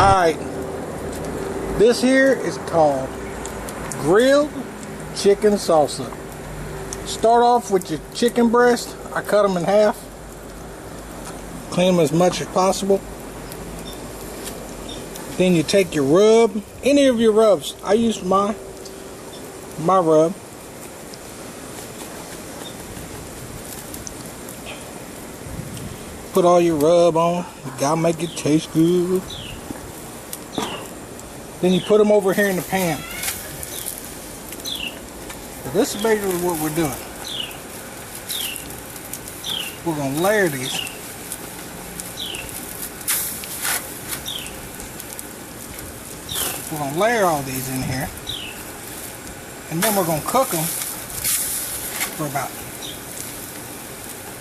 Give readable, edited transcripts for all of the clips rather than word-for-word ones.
Alright, this here is called grilled chicken salsa. Start off with your chicken breast. I cut them in half, clean them as much as possible. Then you take your rub, any of your rubs. I use my rub. Put all your rub on. You gotta make it taste good. Then you put them over here in the pan. So this is basically what we're doing. We're gonna layer these. We're gonna layer all these in here, and then we're gonna cook them for about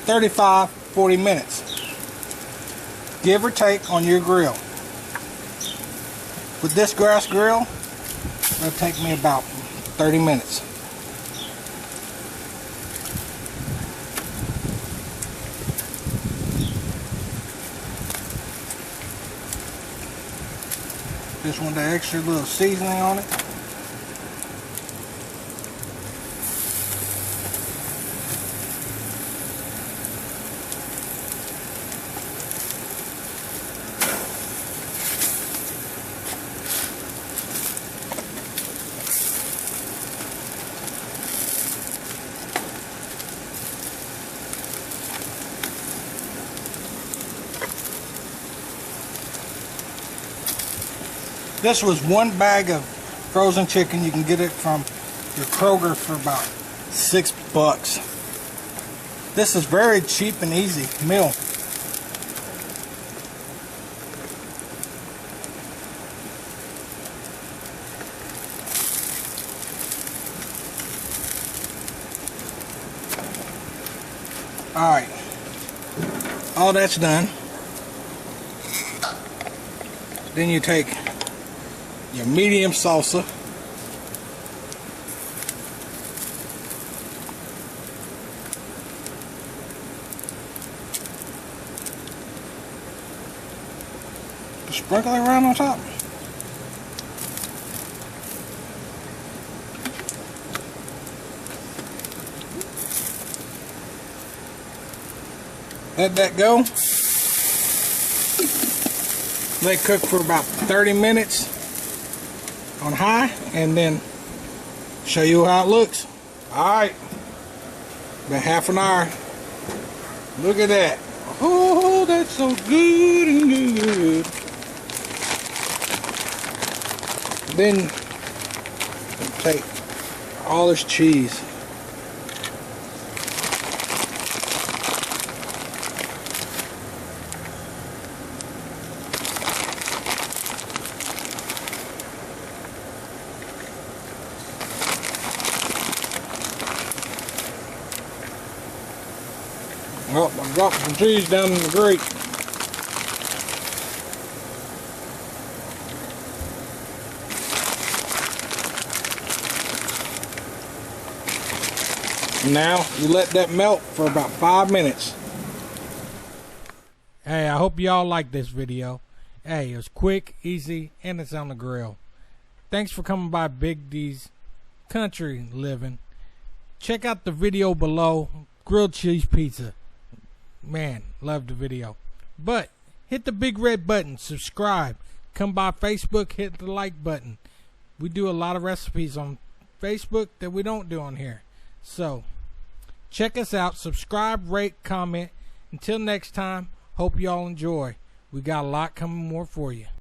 35-40 minutes, give or take, on your grill. With this gas grill, it'll take me about 30 minutes. Just want the extra little seasoning on it. This was one bag of frozen chicken. You can get it from your Kroger for about $6. This is very cheap and easy meal. Alright, all that's done. Then you take your medium salsa, sprinkle it around on top. Let that go. Let it cook for about 30 minutes on high, and then show you how it looks. Alright, about half an hour. Look at that. Oh, that's so good and good. Then take all this cheese. Oh, I dropped some cheese down in the grate. Now you let that melt for about 5 minutes. Hey, I hope y'all like this video. Hey, it's quick, easy, and it's on the grill. Thanks for coming by Big D's Country Living. Check out the video below. Grilled cheese pizza. Man, love the video. But hit the big red button, subscribe. Come by Facebook, hit the like button. We do a lot of recipes on Facebook that we don't do on here. So check us out, subscribe, rate, comment. Until next time, hope y'all enjoy. We got a lot coming more for you.